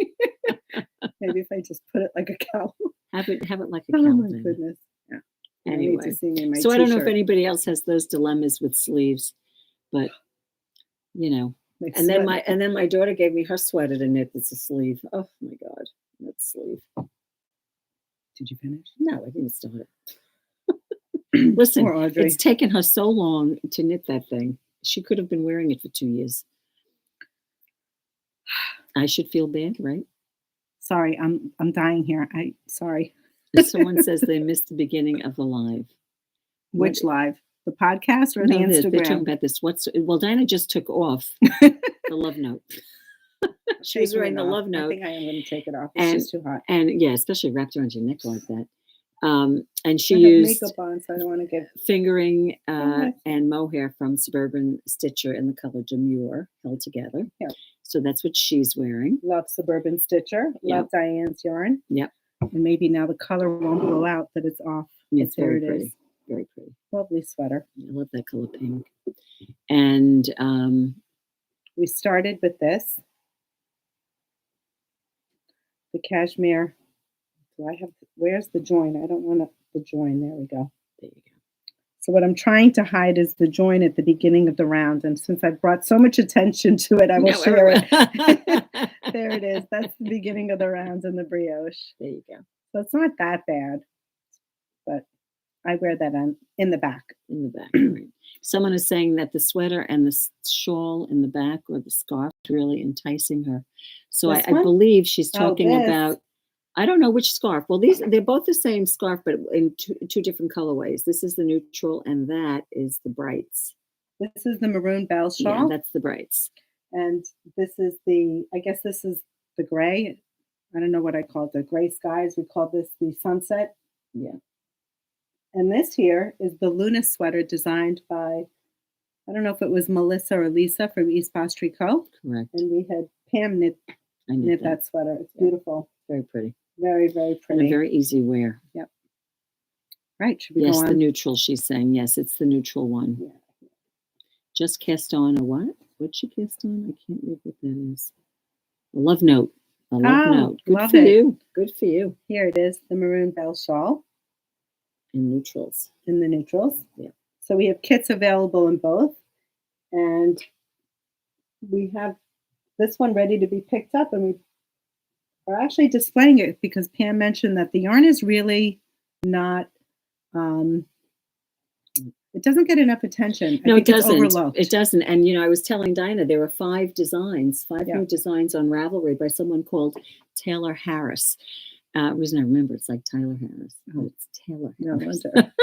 Maybe if I just put it like a cow. have it like a Oh cow. my Then. goodness. Yeah. I need Anyway, to see me in my so I don't know if t-shirt. anybody else has those dilemmas with sleeves, but you know. Like And then sweat. my daughter gave me her sweater to knit. It's a sleeve. Oh my God, that sleeve. Did you finish? No, I didn't start it. Listen, Poor Audrey. it's taken her so long to knit that thing. She could have been wearing it for 2 years. I should feel bad, right? Sorry, I'm dying here. Sorry. Someone says they missed the beginning of the live. Which live? The podcast or the No, they're talking Instagram? about this. Well, Dinah just took off the love note. She was Taking wearing it the off. love I note. think I am going to take it off. It's And- just too hot. And yeah, especially wrapped around your neck like that. And she I have used makeup on, so I don't want to get. fingering nice. and mohair from Suburban Stitcher in the color Demure held together. Yeah. So that's what she's wearing. Love Suburban Stitcher. Yeah. Love Diane's yarn. Yep. And maybe now the color won't blow out that it's off. It's There very it pretty. is. Very pretty. Lovely sweater. I love that color pink. And We started with this. The cashmere. Do I have? Where's the join? I don't want the join. There we go. there you go. So what I'm trying to hide is the join at the beginning of the round. And since I've brought so much attention to it, I will share it. There it is. That's the beginning of the round in the brioche. There you go. So it's not that bad, but I wear that in the back. In the back. Right. Someone is saying that the sweater and the shawl in the back or the scarf is really enticing her. So I This one? believe she's Oh, talking this. about, I don't know which scarf. Well, they're both the same scarf, but in two different colorways. This is the neutral and that is the brights. This is the maroon bell Yeah, shawl. that's the brights. And this is I guess this is the gray. I don't know what I call it. The gray skies. We call this the sunset. Yeah. And this here is the Luna sweater designed by, I don't know if it was Melissa or Lisa from East Bass Tricot. Correct. And we had Pam knit I knit that. that sweater. It's Yeah. beautiful. Very pretty. Very, very And pretty. a very easy wear. Right. Should we Yes, go the on? neutral, she's saying. Yes, it's the neutral one. Yeah. Just cast on a what? What'd she cast on? I can't read what that is. A love note. A love Oh, note. Good love for it. you. Good for you. Here it is, the maroon bell shawl In neutrals. in the neutrals. Yeah. So we have kits available in both. And we have this one ready to be picked up. And we are actually displaying it because Pam mentioned that the yarn is really not, it doesn't get enough attention. No, I it think it's doesn't. overlooked. It doesn't. And, you know, I was telling Dinah there were 5 designs, 5 Yeah. new designs on Ravelry by someone called Taylor Harris. Reason I remember, it's like Tyler Harris. Oh, it's Taylor No Harris. wonder.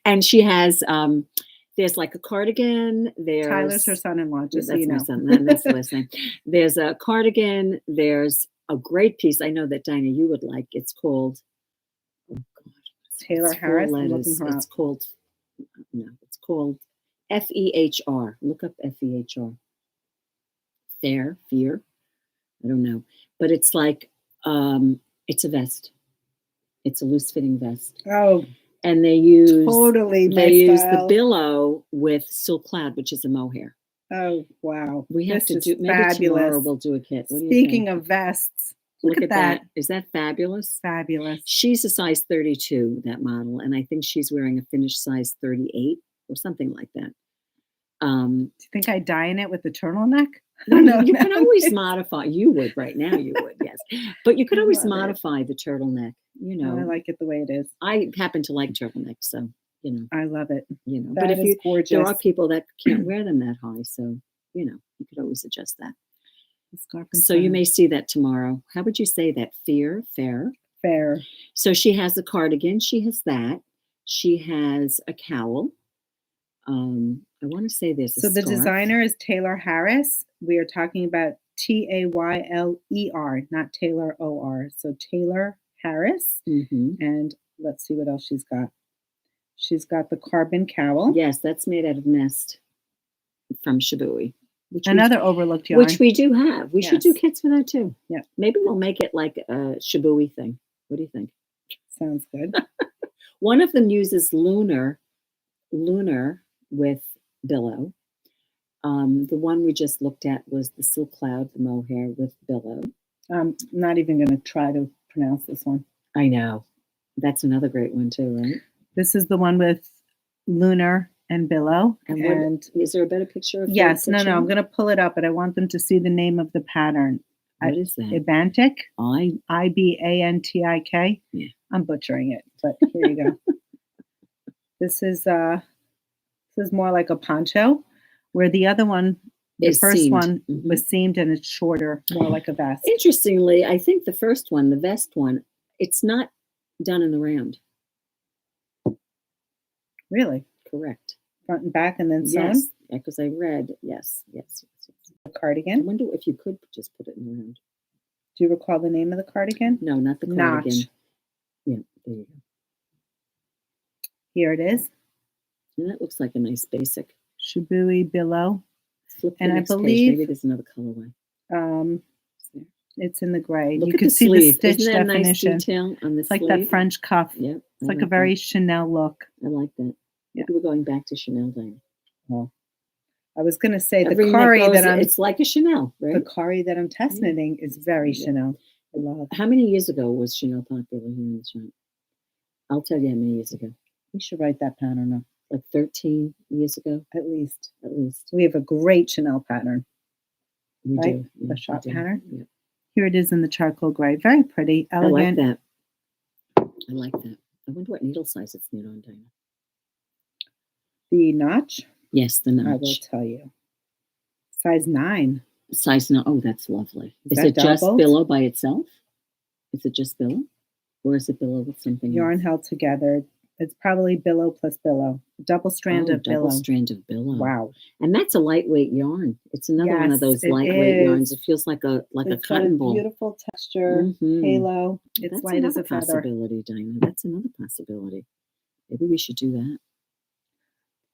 And she has, there's like a cardigan. There's Tyler's her son-in-law, just so that's you my know. son. That's the last name. There's a cardigan. There's a great piece. I know that Dinah, you would like. It's called, oh God, Taylor it's 4 Harris. I'm letters. looking her It's up. called, no, it's called FEHR. Look up FEHR. Fear. I don't know, but it's like it's a vest. It's a loose fitting vest, Oh, and they use totally my they use the style. billow with silk cloud, which is a mohair. Oh, wow. We have This to is do maybe tomorrow. fabulous. We'll do a kit. What do you Speaking think? of vests, Look look at that. Is that fabulous? Fabulous. She's a size 32, that model, and I think she's wearing a finished size 38 or something like that. Do you think I'd dye in it with the turtleneck? No, you can always modify. You would right now. You would, yes, but you could I always love it. modify the turtleneck. You know, I like it the way it is. I happen to like turtlenecks, so you know. I love it. But That if is gorgeous. there are people that can't wear them that high, so you know, you could always adjust that. The scarf and So you sun. may see that tomorrow. How would you say that? Fair. Fair. So she has a cardigan. She has that. She has a cowl. I want to say there's a So the scarf. designer is Taylor Harris. We are talking about Tayler, not Taylor OR. So Taylor Harris. Mhm. And let's see what else she's got. She's got the carbon cowl. Yes, that's made out of nest from Shibui. Another overlooked yarn. Which we do have. We should do Yes. kits for that too. Yeah. Maybe we'll make it like a Shibui thing. What do you think? Sounds good. One of them uses lunar with billow. The one we just looked at was the silk cloud, the mohair with billow. I'm not even going to try to pronounce this one. I know. That's another great one too, right? This is the one with lunar and billow. And is there a better picture of yes, no, I'm going to pull it up, but I want them to see the name of the pattern. What is that? Ibantik. Ibantik. Yeah. I'm butchering it, but here you go. This is more like a poncho, where the other one, the first seamed. one was seamed and it's shorter, more like a vest. Interestingly, I think the first one, the vest one, it's not done in the round. Really? Correct. Front and back and then sewn? Yes, because I read, yes. A cardigan? I wonder if you could just put it in the round. Do you recall the name of the cardigan? No, not the cardigan. Notch. Yeah, there you go. Here it is. And that looks like a nice basic. Shibui billow. Flip the And next I page. believe Maybe there's another colorway. It's in the gray. Look you at can the see sleeve. the stitch Isn't that definition. a nice detail on the It's like sleeve? that French cuff. Yep. It's like a very Chanel look. I like that. Yeah. Maybe we're going back to Chanel then. Well, I was going to say the Everything Kari goes, that I'm. It's like a Chanel, right? The Kari that I'm test knitting is very Chanel. I love. How many years ago was Chanel popular here in the shop? I'll tell you how many years ago. We should write that pattern up. Like 13 years ago, At least. least. We have a great Chanel pattern. We Right? do. Yeah, The shop we do. pattern. Yeah. Here it is in the charcoal gray. Very pretty, elegant. I like that. I wonder what needle size it's knit on, Dina. The notch, Yes, the I will notch. tell you. Size 9. Size no. Oh, that's lovely. Is that it just doubled? billow by itself? Is it just billow, or is it billow with something Yarn else? held together. It's probably billow plus billow. Double strand of double billow. strand of billow. Wow. And that's a lightweight yarn. It's another one of Yes, those it lightweight yarns. is. It feels like a It's got cotton ball. beautiful texture, Mhm. halo. It's That's light as a another feather. possibility, Dina. That's another possibility. Maybe we should do that.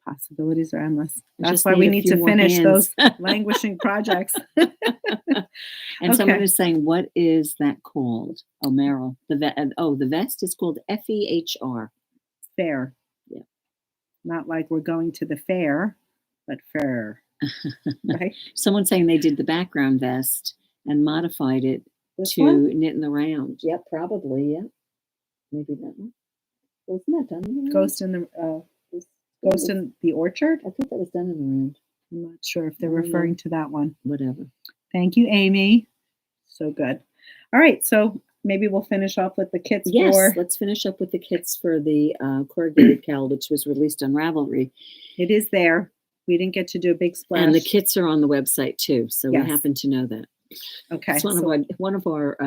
Possibilities are endless. I That's just why we a need few to more finish hands. those languishing projects. And someone Okay. is saying, what is that called? Oh, Meryl. The vest is called FEHR. Fair. Yeah. Not like we're going to the fair, but fair. Right? Someone saying they did the background vest and modified it This to one? knit in the round. Yep, probably. Yeah, maybe that one. Wasn't that done in the round? Ghost in the orchard. I think that was done in the round. I'm not sure if they're I don't know. referring to that one. Whatever. Thank you, Amy. So good. All right, so maybe we'll finish off with the kits Yes, for. let's finish up with the kits for the Corrugated Cowl, which was released on Ravelry. It is there. We didn't get to do a big splash. And the kits are on the website too, so Yes. we happen to know that. Okay. It's one of our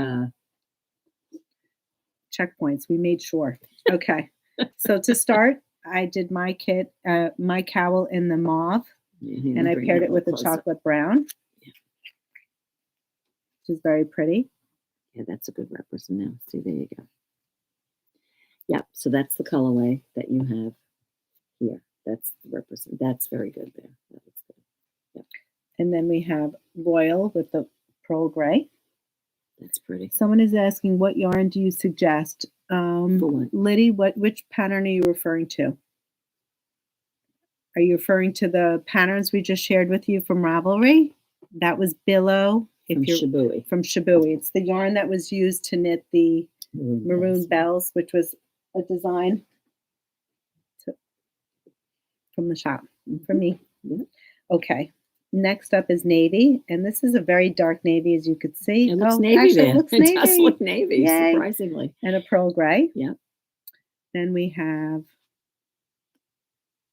checkpoints. We made sure. Okay. So to start, I did my kit, my cowl in the mauve, and I paired it with the chocolate brown, which is very pretty. Yeah, that's a good representative. See, there you go. Yeah, so that's the colorway that you have here. That's That's very good there. That looks good. Yeah, And then we have royal with the pearl gray. that's pretty. Someone is asking, what yarn do you suggest? For what? Liddy, which pattern are you referring to? Are you referring to the patterns we just shared with you from Ravelry? That was billow. From Shibui. From Shibui. It's the yarn that was used to knit the maroon bells, which was a design from the shop, from me. Yeah. Okay. Next up is navy, and this is a very dark navy, as you could see. It looks navy actually, there. it looks It navy. does look navy, Yay. surprisingly. And a pearl gray. Yeah. Then we have,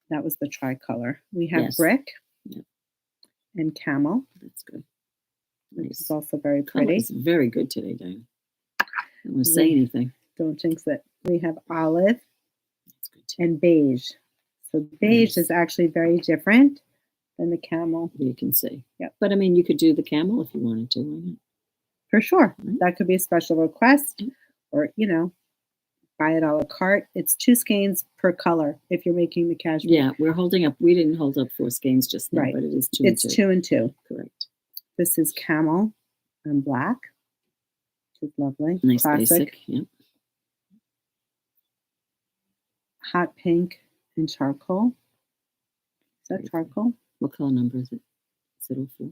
that was the tricolor. We have Yes. brick Yeah. and camel, That's good. which Nice. is also very Color pretty. is very good today, Diane. I don't want to say Yeah. anything. Don't jinx it. We have olive That's good too. and beige. So beige Nice. is actually very different than the camel. You can see. Yep. But I mean, you could do the camel if you wanted to. Why not? For sure. Right. That could be a special request, Mm. or, buy it a la carte. It's 2 skeins per color if you're making the cashmere. Yeah, we didn't hold up 4 skeins just now, Right. but it is 2 It's and 2. 2 and 2. Correct. This is camel and black, which is lovely. Nice Classic. basic. Yep. hot pink and charcoal. Is that charcoal? What color number is it? Is it 04?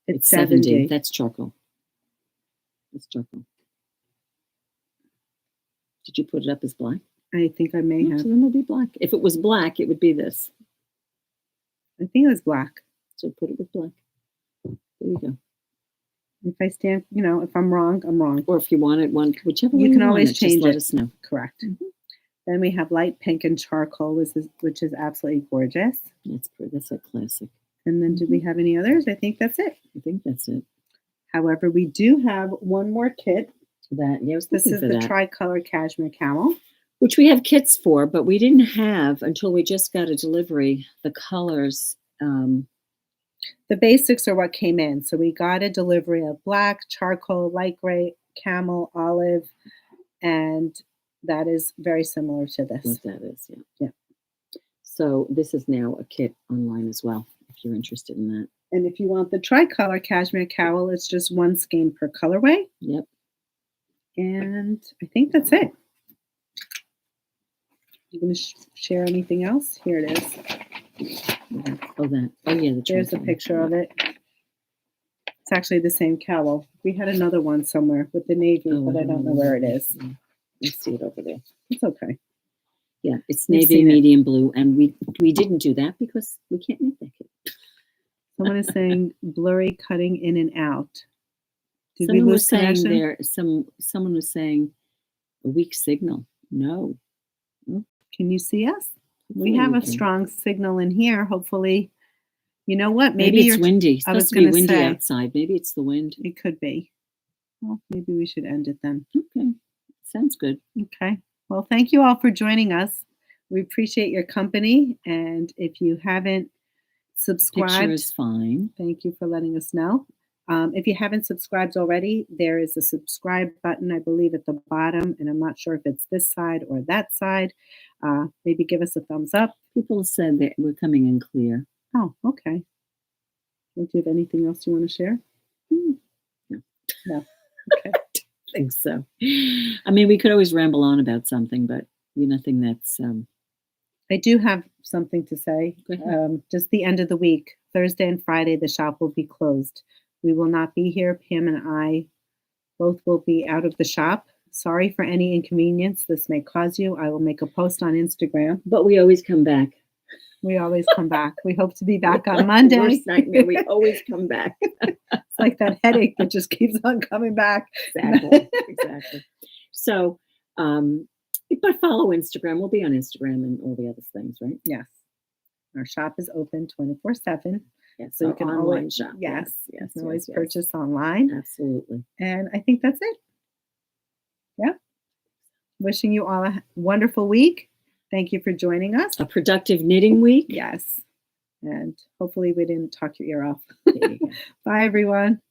It's 70. That's charcoal. That's charcoal. Did you put it up as black? I think I may have. So then it'll be black. If it was black, it would be this. I think it was black. So put it with black. There you go. If I stand, if I'm wrong, I'm wrong. Or if you want it, whichever way you can want always it, change just let it. us know. Correct. Mm-hmm. Then we have light pink and charcoal, which is absolutely gorgeous. That's pretty. That's a classic. And then do we have any others? I think that's it. I think that's it. However, we do have one more kit. This is the tricolor Cashmere Cowl. Which we have kits for, but we didn't have until we just got a delivery, the colors. The basics are what came in. So we got a delivery of black, charcoal, light gray, camel, olive, and that is very similar to this. What that is, yeah. Yeah. So this is now a kit online as well, if you're interested in that. And if you want the tricolor Cashmere Cowl, it's just one skein per colorway. Yep. And I think that's it. You going to share anything else? Here it is. Oh, yeah. There's a picture of it. It's actually the same cowl. We had another one somewhere with the navy, but I don't know where it is. I see it over there. It's okay. Yeah, it's navy, medium blue, and we didn't do that because we can't make that kit. Someone is saying blurry cutting in and out. Did Someone we was lose saying connection? there. Someone was saying a weak signal. No. Can you see us? We have a strong signal in here. Hopefully, you know what? Maybe it's windy. It's supposed to be windy outside. Maybe it's the wind. It could be. Well, maybe we should end it then. Okay. Sounds good. Okay. Well, thank you all for joining us. We appreciate your company. And if you haven't subscribed, picture is fine. Thank you for letting us know. If you haven't subscribed already, there is a subscribe button, I believe, at the bottom. And I'm not sure if it's this side or that side. Maybe give us a thumbs up. People said that we're coming in clear. Oh, okay. Do you have anything else you want to share? No. Okay. I think so. I mean, we could always ramble on about something, but nothing that's... I do have something to say. Just the end of the week, Thursday and Friday, the shop will be closed. We will not be here. Pam and I both will be out of the shop. Sorry for any inconvenience this may cause you. I will make a post on Instagram. But we always come back. We always come back. We hope to be back on Monday. Worst nightmare. We always come back. It's like that headache that just keeps on coming back. Exactly. So, but follow Instagram. We'll be on Instagram and all the other things, right? Yes. Our shop is open 24/7. Yes, so you can always shop. Yes, yes, you can always purchase online. Absolutely. And I think that's it. Yeah. Wishing you all a wonderful week. Thank you for joining us. A productive knitting week. Yes. And hopefully we didn't talk your ear off. Bye, everyone.